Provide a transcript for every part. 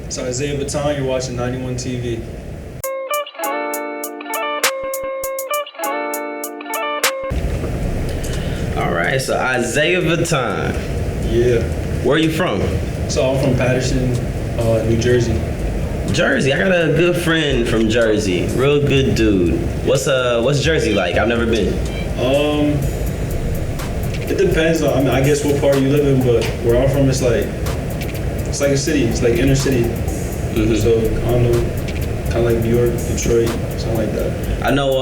So Isiah Vuitton, you're watching 91 TV. All right, so Isiah Vuitton. Yeah. Where are you from? So I'm from Patterson, New Jersey. Jersey. I got a good friend from Jersey. Real good dude. What's Jersey like? I've never been. It depends on, I mean, I guess what part you live in, but where I'm from, it's like a city. It's like inner city. Mm-hmm. So I don't know, kind of like New York, Detroit, something like that. I know.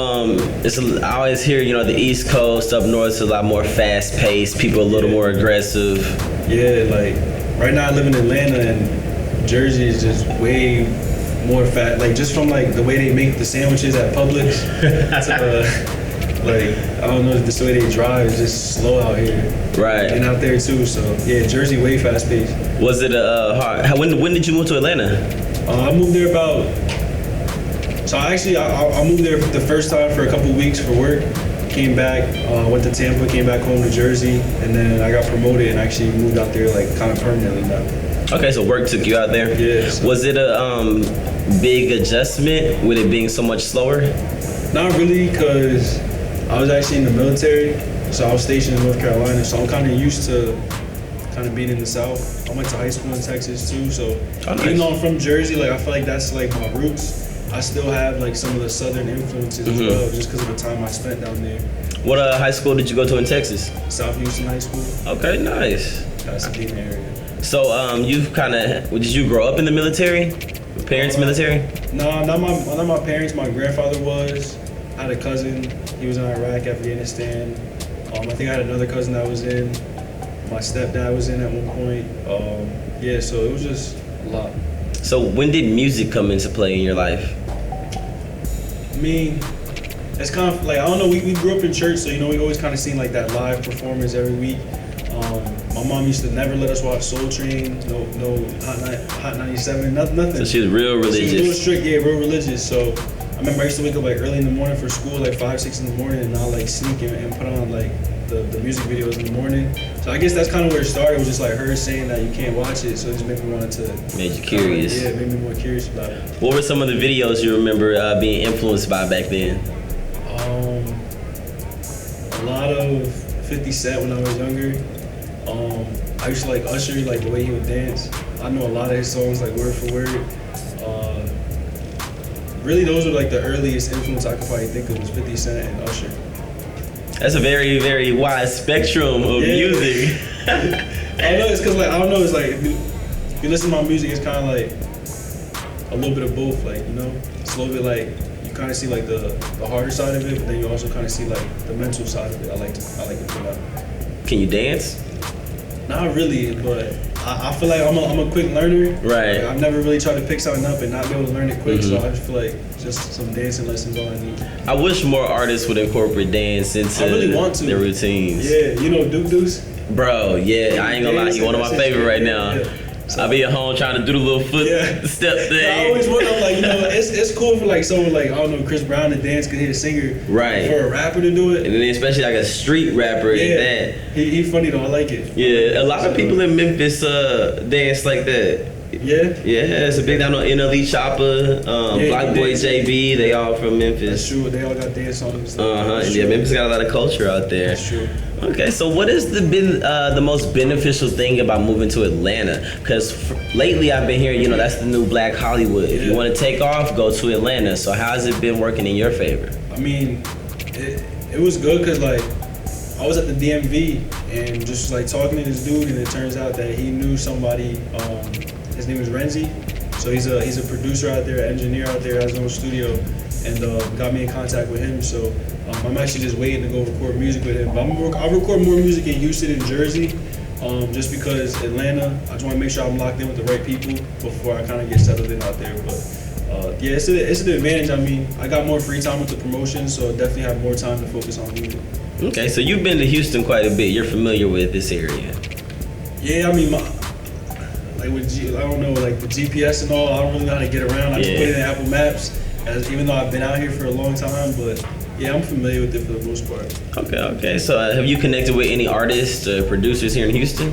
I always hear, the East Coast up north is a lot more fast paced. People a little more aggressive. Yeah, like right now I live in Atlanta, and Jersey is just way more fat. Like just from like the way they make the sandwiches at Publix to like I don't know, just the way they drive is just slow out here. Right. And out there too. So yeah, Jersey way fast paced. Was it hard? When did you move to Atlanta? I moved there about. So I moved there the first time for a couple weeks for work. Came back, went to Tampa, came back home to Jersey, and then I got promoted and actually moved out there like kind of permanently now. Okay, so work took you out there? Yeah. So. Was it a big adjustment with it being so much slower? Not really, because I was actually in the military, so I was stationed in North Carolina, so I'm kind of used to kind of being in the South. I went to high school in Texas too, so even though I'm from Jersey, like I feel like that's like my roots. I still have like some of the Southern influences as well, just because of the time I spent down there. What high school did you go to in Texas? South Houston High School. Okay, nice. That's a big area. So did you grow up in the military? Parents military? No, not my parents. My grandfather was. I had a cousin. He was in Iraq, Afghanistan. I think I had another cousin that was in. My stepdad was in at one point. Yeah, so it was just a lot. So when did music come into play in your life? I mean, it's kind of like, I don't know, we grew up in church, so we always kind of seen like that live performance every week. My mom used to never let us watch Soul Train, no Hot 97, nothing. So she was real religious. She was real strict, yeah, real religious. So I remember I used to wake up like early in the morning for school, like 5, 6 in the morning, and I'll like sneak and put on like the music videos in the morning. So I guess that's kind of where it started. It was just like her saying that you can't watch it, so it just made me want to. Made you curious. Yeah, it made me more curious about it. What were some of the videos you remember being influenced by back then? A lot of 50 Cent when I was younger. I used to like Usher, like the way he would dance. I know a lot of his songs like word for word. Really, those were like the earliest influence I could probably think of was 50 Cent and Usher. That's a very, very wide spectrum of music. I know, it's because like, I don't know, it's like, if you listen to my music, it's kind of like a little bit of both, like, it's a little bit like, you kind of see like the harder side of it, but then you also kind of see like the mental side of it. I like to put out. Can you dance? Not really, but I feel like I'm a quick learner. Right. Like, I've never really tried to pick something up and not be able to learn it quick, so I just feel like just some dancing lessons all I need. I wish more artists would incorporate dance into their routines. Yeah, Duke Deuce? Bro, yeah, I ain't gonna lie, he's one of my favorite right now. Yeah. So, I be at home trying to do the little foot step thing. I always wonder, like, it's cool for like someone like, I don't know, Chris Brown to dance because he's a singer. Right. For a rapper to do it. And then especially like a street rapper and that. He funny though, I like it. Yeah, a lot of people in Memphis dance like that. Yeah? Yeah, it's a big down on NLE Chopper, Block Boy JB, they all from Memphis. That's true, they all got dance songs. And yeah, Memphis got a lot of culture out there. That's true. Okay, so what has been the most beneficial thing about moving to Atlanta? Because lately I've been hearing, that's the new Black Hollywood. If you want to take off, go to Atlanta. So how has it been working in your favor? I mean, it was good because like I was at the DMV and just like talking to this dude, and it turns out that he knew somebody. His name is Renzi. So he's a producer out there, engineer out there, has his own studio, and got me in contact with him. So I'm actually just waiting to go record music with him. But I'll record more music in Houston and Jersey, just because Atlanta, I just want to make sure I'm locked in with the right people before I kind of get settled in out there. But yeah, it's an advantage. I mean, I got more free time with the promotion, so I definitely have more time to focus on music. Okay, so you've been to Houston quite a bit. You're familiar with this area. Yeah, I mean, I don't know, like the GPS and all, I don't really know how to get around. I just put it in Apple Maps, even though I've been out here for a long time, but yeah, I'm familiar with it for the most part. Okay. So have you connected with any artists or producers here in Houston?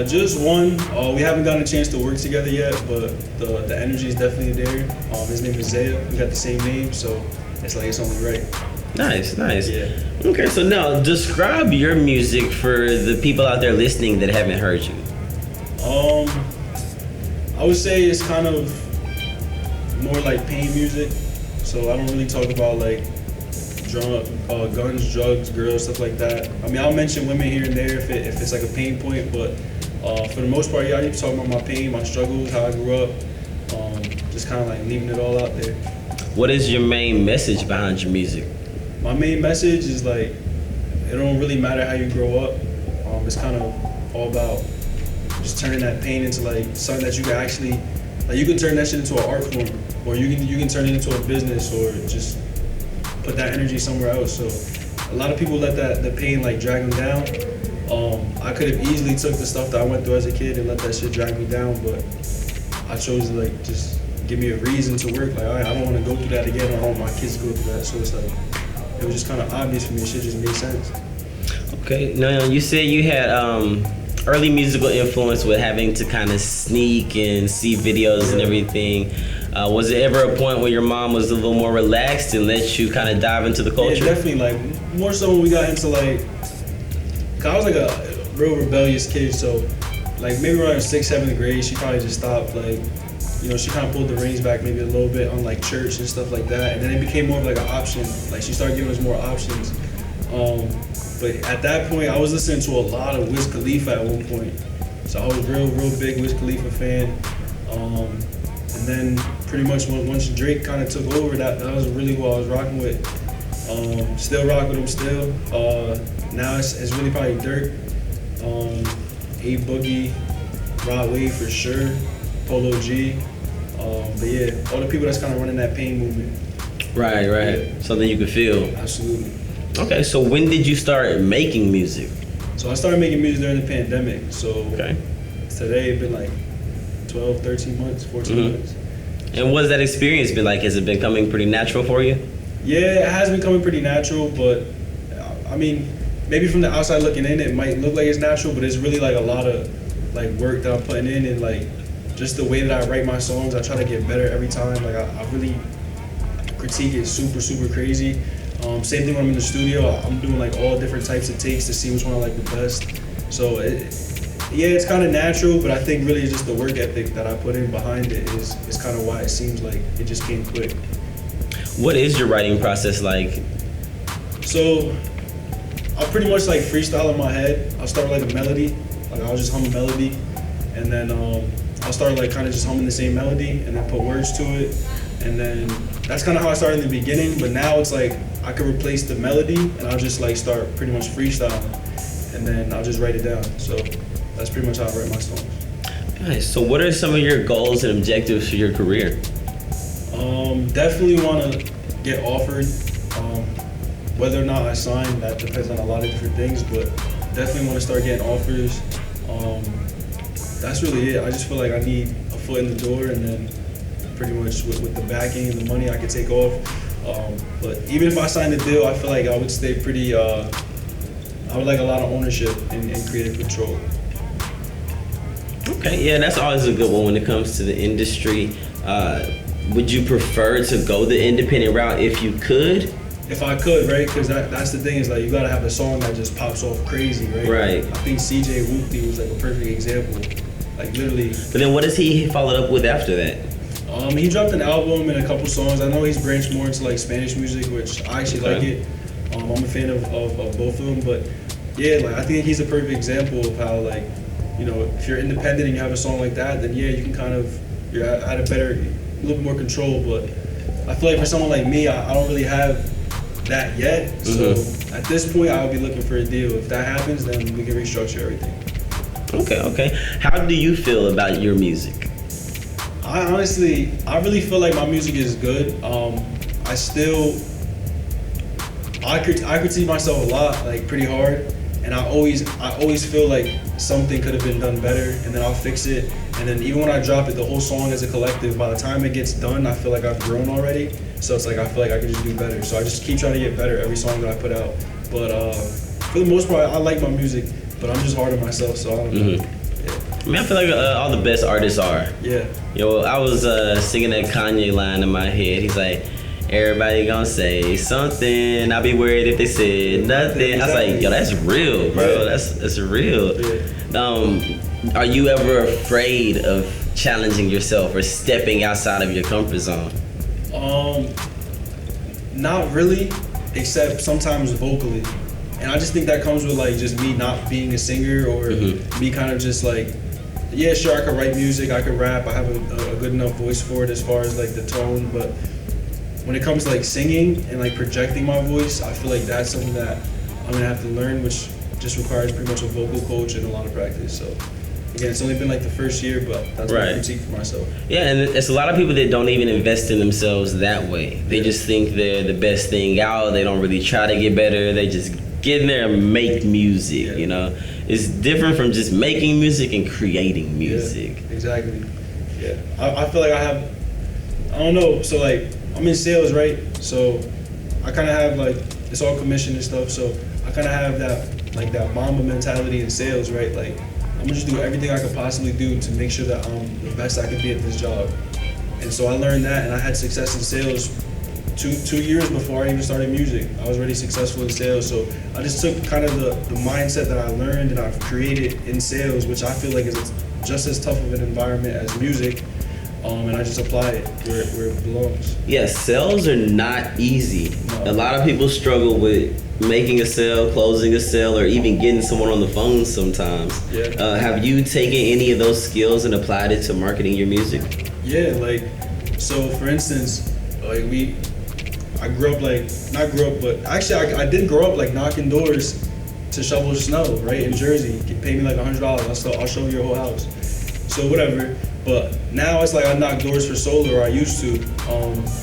Just one. We haven't gotten a chance to work together yet, but the energy is definitely there. His name is Isaiah. We got the same name, so it's like it's only right. Nice, nice. Yeah. Okay, so now describe your music for the people out there listening that haven't heard you. I would say it's kind of more like pain music. So I don't really talk about like guns, drugs, girls, stuff like that. I mean, I'll mention women here and there if it's like a pain point, but for the most part, yeah, I just talk about my pain, my struggles, how I grew up, just kind of like leaving it all out there. What is your main message behind your music? My main message is like, it don't really matter how you grow up. It's kind of all about just turning that pain into like something that you can actually, like you can turn that shit into an art form, or you can turn it into a business, or just put that energy somewhere else. So a lot of people let the pain like drag them down. I could have easily took the stuff that I went through as a kid and let that shit drag me down, but I chose to like just give me a reason to work. Like, all right, I don't want to go through that again. I don't want my kids to go through that. So it's like, it was just kind of obvious for me. It shit just made sense. Okay, now you said you had early musical influence with having to kind of sneak and see videos and everything. Was it ever a point where your mom was a little more relaxed and let you kind of dive into the culture? Yeah, definitely. Like, more so when we got into like, cause I was like a real rebellious kid. So like maybe around 6th, 7th grade, she probably just stopped. Like, you know, she kind of pulled the reins back maybe a little bit on like church and stuff like that. And then it became more of like an option. Like she started giving us more options. But at that point, I was listening to a lot of Wiz Khalifa at one point. So I was real big Wiz Khalifa fan. And then pretty much once Drake kind of took over, that was really what I was rocking with. Still rock with him still. Now it's really probably Dirk, A Boogie, Rod Wave for sure, Polo G. But yeah, all the people that's kind of running that pain movement. Right. Yeah. Something you could feel. Absolutely. Okay, so when did you start making music? So I started making music during the pandemic. So Okay. today it's been like 12, 13 months, 14 months. And what's that experience been like? Has it been coming pretty natural for you? Yeah, it has been coming pretty natural, but I mean, maybe from the outside looking in, it might look like it's natural, but it's really like a lot of like work that I'm putting in, and like just the way that I write my songs, I try to get better every time. Like I really critique it super crazy. Same thing when I'm in the studio, I'm doing like all different types of takes to see which one I like the best. So it's kind of natural, but I think really just the work ethic that I put in behind it is kind of why it seems like it just came quick. What is your writing process like? So I'll pretty much like freestyle in my head. I'll start with like a melody, like I'll just hum a melody, and then I'll start like kind of just humming the same melody and then put words to it. And then that's kind of how I started in the beginning, but now it's like I could replace the melody and I'll just like start pretty much freestyling, and then I'll just write it down. So that's pretty much how I write my songs. Nice. So what are some of your goals and objectives for your career? Definitely want to get offered. Whether or not I sign, that depends on a lot of different things, but definitely want to start getting offers. That's really it. I just feel like I need a foot in the door, and then pretty much with the backing and the money I could take off. But even if I signed the deal, I feel like I would stay pretty, I would like a lot of ownership and creative control. Okay, yeah, that's always a good one when it comes to the industry. Would you prefer to go the independent route if you could? If I could, right? Because that's the thing, is like you gotta have a song that just pops off crazy, right? Right. I think Isiah Vuitton was like a perfect example. Like literally. But then what has he followed up with after that? He dropped an album and a couple songs. I know he's branched more into like Spanish music, which I actually like it. I'm a fan of both of them, but yeah, like I think he's a perfect example of how, like, you know, if you're independent and you have a song like that, then yeah, you can kind of, you're at a little bit more control. But I feel like for someone like me, I don't really have that yet. So at this point, I'll be looking for a deal. If that happens, then we can restructure everything. Okay. How do you feel about your music? I really feel like my music is good. I critique myself a lot, like pretty hard, and I always feel like something could have been done better, and then I'll fix it. And then even when I drop it, the whole song as a collective, by the time it gets done, I feel like I've grown already. So it's like I feel like I can just do better. So I just keep trying to get better every song that I put out. But for the most part, I like my music, but I'm just hard on myself, so I don't know. Yeah. I mean, I feel like all the best artists are. Yeah. Yo, I was singing that Kanye line in my head. He's like, everybody gonna say something. I'll be worried if they said nothing. I was like, yo, that's real, bro. Yeah. That's real. Yeah. Are you ever afraid of challenging yourself or stepping outside of your comfort zone? Not really, except sometimes vocally. And I just think that comes with like just me not being a singer or me kind of just like, yeah, sure, I could write music, I could rap, I have a good enough voice for it as far as like the tone, but when it comes to like singing and like projecting my voice, I feel like that's something that I'm gonna have to learn, which just requires pretty much a vocal coach and a lot of practice. So again, it's only been like the first year, but that's my critique for myself. Yeah, and it's a lot of people that don't even invest in themselves that way. They just think they're the best thing out. They don't really try to get better. They just get in there and make music, you know? It's different from just making music and creating music. Yeah, exactly. Yeah. I feel like I don't know, so like, I'm in sales, right? So I kind of have like, it's all commission and stuff, so I kind of have that Mamba mentality in sales, right? Like, I'm gonna just do everything I could possibly do to make sure that I'm the best I could be at this job. And so I learned that, and I had success in sales two years before I even started music. I was already successful in sales, so I just took kind of the mindset that I learned and I've created in sales, which I feel like is just as tough of an environment as music, and I just apply it where it belongs. Yes, sales are not easy. No. A lot of people struggle with making a sale, closing a sale, or even getting someone on the phone sometimes. Yeah. Have you taken any of those skills and applied it to marketing your music? Yeah, like, so for instance, like I grew up like, not grew up, but actually I did grow up like knocking doors to shovel snow, right, in Jersey. You pay me like $100, I'll shovel your whole house. So whatever, but now it's like I knock doors for solar, or I used to,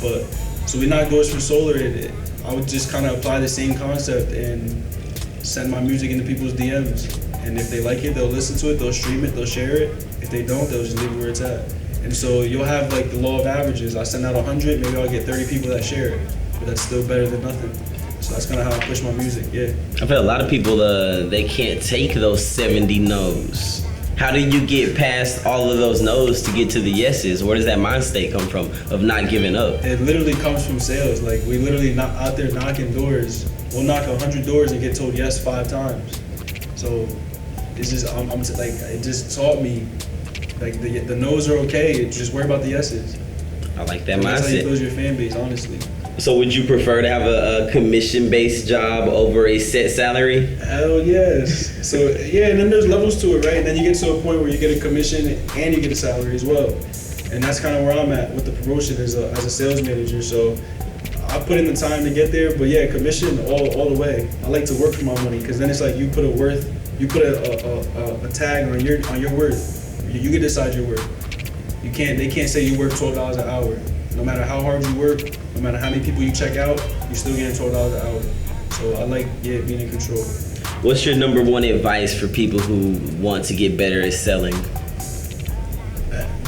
but so we knock doors for solar, I would just kind of apply the same concept and send my music into people's DMs. And if they like it, they'll listen to it, they'll stream it, they'll share it. If they don't, they'll just leave it where it's at. And so you'll have like the law of averages. I send out 100, maybe I'll get 30 people that share it, but that's still better than nothing. So that's kind of how I push my music, yeah. I feel a lot of people, they can't take those 70 no's. How do you get past all of those no's to get to the yeses? Where does that mind state come from of not giving up? It literally comes from sales. Like, we literally not out there knocking doors. We'll knock 100 doors and get told yes 5 times. So it's just, I'm like, it just taught me, like, the no's are okay. Just worry about the yeses. I like that mindset. That's how you mindset. build your fan base, honestly. So would you prefer to have a commission-based job over a set salary? Hell yes. So yeah, and then there's levels to it, right? And then you get to a point where you get a commission and you get a salary as well. And that's kind of where I'm at with the promotion as a sales manager. So I put in the time to get there, but yeah, commission all the way. I like to work for my money, because then it's like you put a tag on your worth. You can decide your worth. They can't say you work $12 an hour. No matter how hard you work, no matter how many people you check out, you're still getting $12 an hour. So I like, being in control. What's your number one advice for people who want to get better at selling?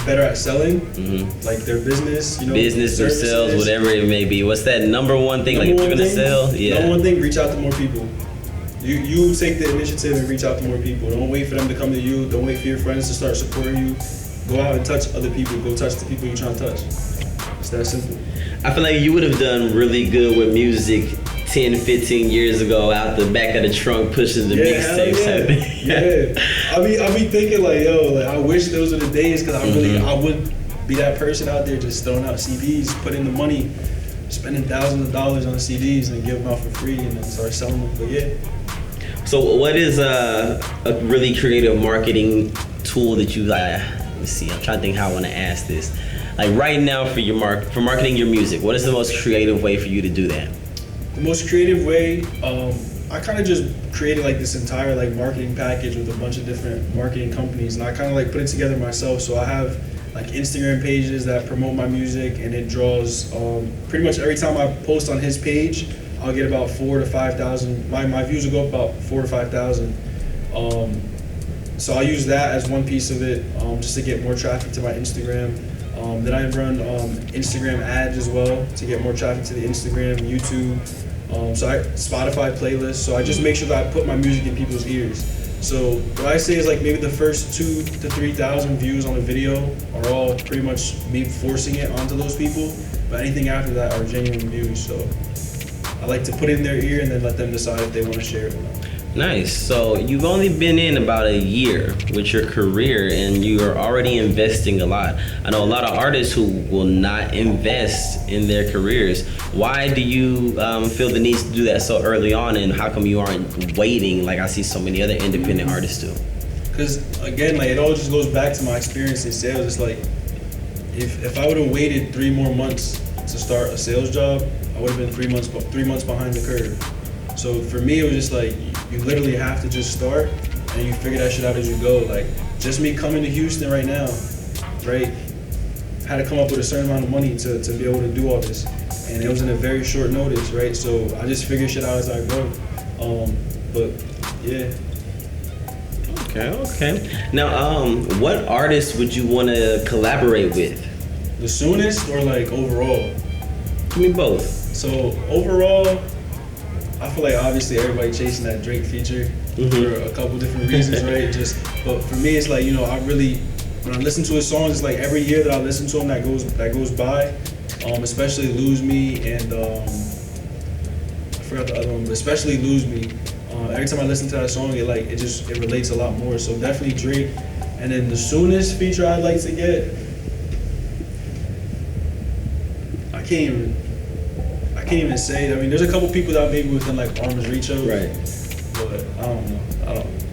Better at selling, Mm-hmm. like their business, Business, their services. sales, whatever it may be. What's that number one thing? Like if you're gonna sell, yeah. Number one thing, reach out to more people. You take the initiative and reach out to more people. Don't wait for them to come to you. Don't wait for your friends to start supporting you. Go out and touch other people. Go touch the people you're trying to touch. It's that simple. I feel like you would have done really good with music 10, 15 years ago out the back of the trunk pushing the mixtapes. Yeah. I be thinking like, I wish those were the days, because I would be that person out there just throwing out CDs, putting the money, spending thousands of dollars on CDs and give them out for free and then start selling them. But yeah. So what is a really creative marketing tool that you let me see, I'm trying to think how I want to ask this. Like right now for marketing your music, what is the most creative way for you to do that? The most creative way, I kind of just created like this entire like marketing package with a bunch of different marketing companies, and I kind of like put it together myself. So I have like Instagram pages that promote my music, and it draws pretty much every time I post on his page, I'll get about 4,000 to 5,000. My views will go up about 4,000 to 5,000. So I use that as one piece of it, just to get more traffic to my Instagram. Then I run Instagram ads as well to get more traffic to the Instagram, YouTube. Spotify playlists. So I just make sure that I put my music in people's ears. So what I say is like maybe the first 2,000 to 3,000 views on a video are all pretty much me forcing it onto those people. But anything after that are genuine views. So I like to put it in their ear and then let them decide if they want to share it or not. Nice. So you've only been in about a year with your career and you are already investing a lot. I know a lot of artists who will not invest in their careers. Why do you feel the need to do that so early on, and how come you aren't waiting like I see so many other independent artists do? Because again, like it all just goes back to my experience in sales. It's like if I would have waited 3 more months to start a sales job, I would have been 3 months behind the curve. So for me, it was just like you literally have to just start and you figure that shit out as you go. Like just me coming to Houston right now, right? Had to come up with a certain amount of money to be able to do all this, and it was in a very short notice, right? So I just figure shit out as I go. But yeah. Okay. Now, what artists would you want to collaborate with? The Soonest or like overall? Give me both. So overall, I feel like obviously everybody chasing that Drake feature for a couple different reasons, right? But for me, it's like, you know, when I listen to his songs, it's like every year that I listen to him that goes by, especially Lose Me and I forgot the other one, but especially Lose Me. Every time I listen to that song, it relates a lot more. So definitely Drake, and then the Soonest feature I'd like to get. I can't even say. I mean, there's a couple people that maybe within like arm's reach of. Right. But I don't know.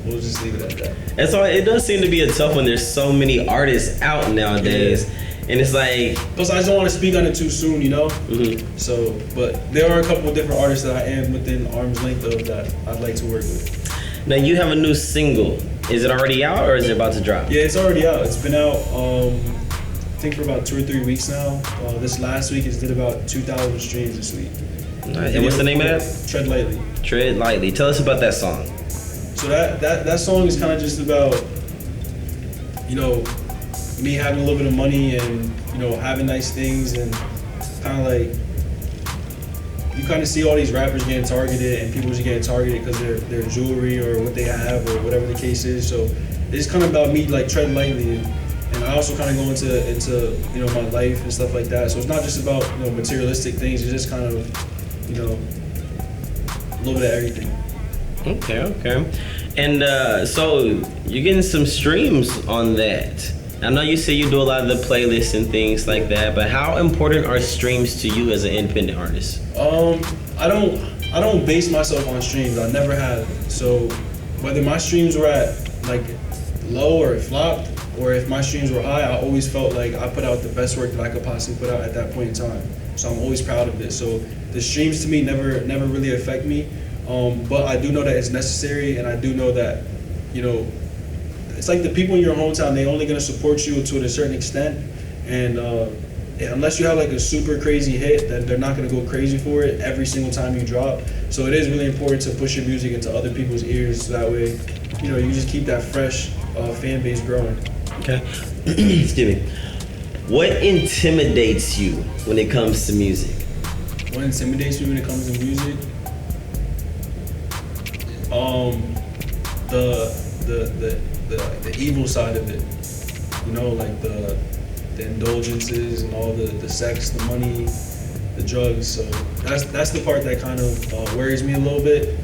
We'll just leave it at that. And so it does seem to be a tough one. There's so many artists out nowadays, and it's like. Plus, I just don't want to speak on it too soon, you know. So, but there are a couple of different artists that I am within arm's length of that I'd like to work with. Now you have a new single. Is it already out or is it about to drop? Yeah, it's already out. It's been out. I think for about 2 or 3 weeks now. This last week it did about 2,000 streams this week. Nice. And what's the name of that? Tread Lightly. Tread Lightly. Tell us about that song. So that song is kind of just about, you know, me having a little bit of money and, you know, having nice things, and kind of like, you kind of see all these rappers getting targeted and people just getting targeted because their jewelry or what they have or whatever the case is. So it's kind of about me like treading lightly. And I also kind of go into you know, my life and stuff like that. So it's not just about, you know, materialistic things. It's just kind of, you know, a little bit of everything. Okay. And so you're getting some streams on that. I know you say you do a lot of the playlists and things like that, but how important are streams to you as an independent artist? I don't base myself on streams. I never have. So whether my streams were at like low or it flopped, or if my streams were high, I always felt like I put out the best work that I could possibly put out at that point in time. So I'm always proud of it. So the streams to me never really affect me. But I do know that it's necessary, and I do know that, you know, it's like the people in your hometown, they're only gonna support you to a certain extent. And unless you have like a super crazy hit, then they're not gonna go crazy for it every single time you drop. So it is really important to push your music into other people's ears, so that way, you know, you just keep that fresh fan base growing. Okay. Excuse me. What intimidates you when it comes to music? What intimidates me when it comes to music? The evil side of it. You know, like the indulgences and all the sex, the money, the drugs. So that's the part that kind of worries me a little bit.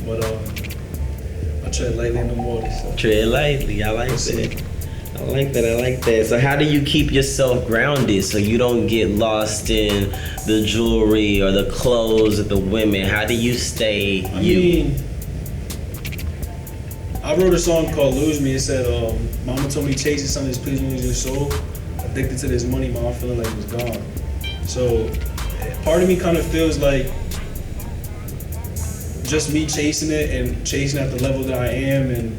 But I tread lightly in the water. So. Tread lightly. I like that. I like that. So how do you keep yourself grounded so you don't get lost in the jewelry or the clothes of the women? How do you stay you? I wrote a song called Lose Me. It said, mama told me chasing something that's pleasing with your soul. Addicted to this money, mama feeling like it's gone. So part of me kind of feels like just me chasing it and chasing at the level that I am, and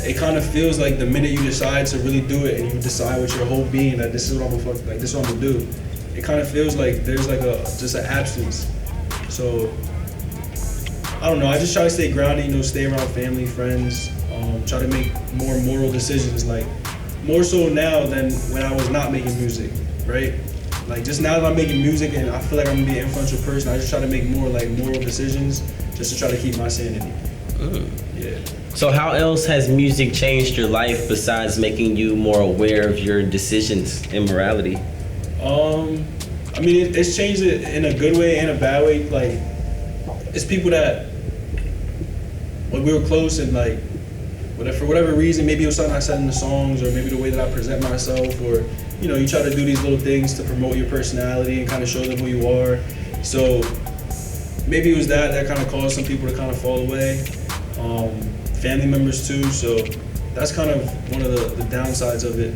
it kind of feels like the minute you decide to really do it and you decide with your whole being that this is what this is what I'm gonna do, it kind of feels like there's like just an absence. So I don't know. I just try to stay grounded, you know, stay around family, friends, try to make more moral decisions, like more so now than when I was not making music, right? Like just now that I'm making music and I feel like I'm gonna be an influential person, I just try to make more like moral decisions just to try to keep my sanity. Yeah. So how else has music changed your life besides making you more aware of your decisions and morality? I mean, it's changed it in a good way and a bad way. Like, it's people that, when we were close and like, for whatever reason, maybe it was something I said in the songs, or maybe the way that I present myself, or, you know, you try to do these little things to promote your personality and kind of show them who you are. So maybe it was that kind of caused some people to kind of fall away. Family members too. So that's kind of one of the downsides of it.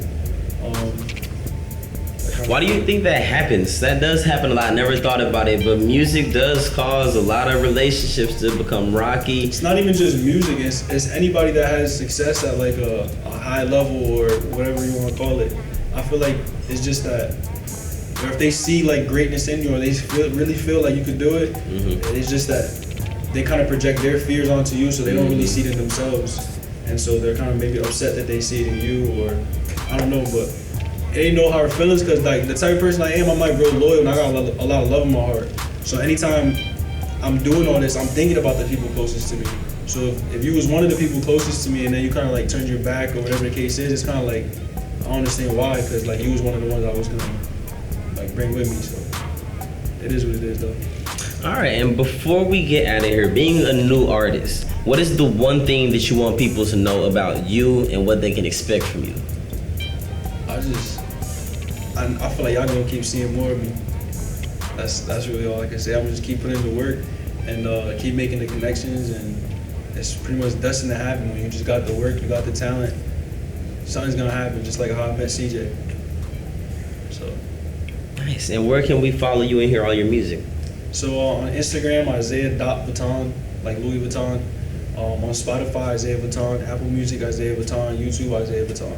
Why do you think that happens? That does happen a lot. I never thought about it, but music does cause a lot of relationships to become rocky. It's not even just music. It's anybody that has success at like a high level or whatever you want to call it. I feel like it's just that, or if they see like greatness in you, or they really feel like you could do it, it's just that they kind of project their fears onto you, so they don't really see it in themselves, and so they're kind of maybe upset that they see it in you, or I don't know, but it ain't no hard feelings, because like the type of person I am, I'm like real loyal and I got a lot of love in my heart. So anytime I'm doing all this, I'm thinking about the people closest to me. So if you was one of the people closest to me and then you kind of like turned your back or whatever the case is, it's kind of like, I don't understand why, because like you was one of the ones I was gonna like bring with me. So it is what it is though. All right, and before we get out of here, being a new artist, what is the one thing that you want people to know about you and what they can expect from you? I feel like y'all gonna keep seeing more of me. That's really all I can say. I'm just keep putting in the work and keep making the connections, and it's pretty much destined to happen. When you just got the work, you got the talent, something's gonna happen, just like how I met CJ. So nice. And where can we follow you and hear all your music? So on Instagram, Isiah.Vuitton, like Louis Vuitton. On Spotify, Isiah Vuitton. Apple Music, Isiah Vuitton. YouTube, Isiah Vuitton.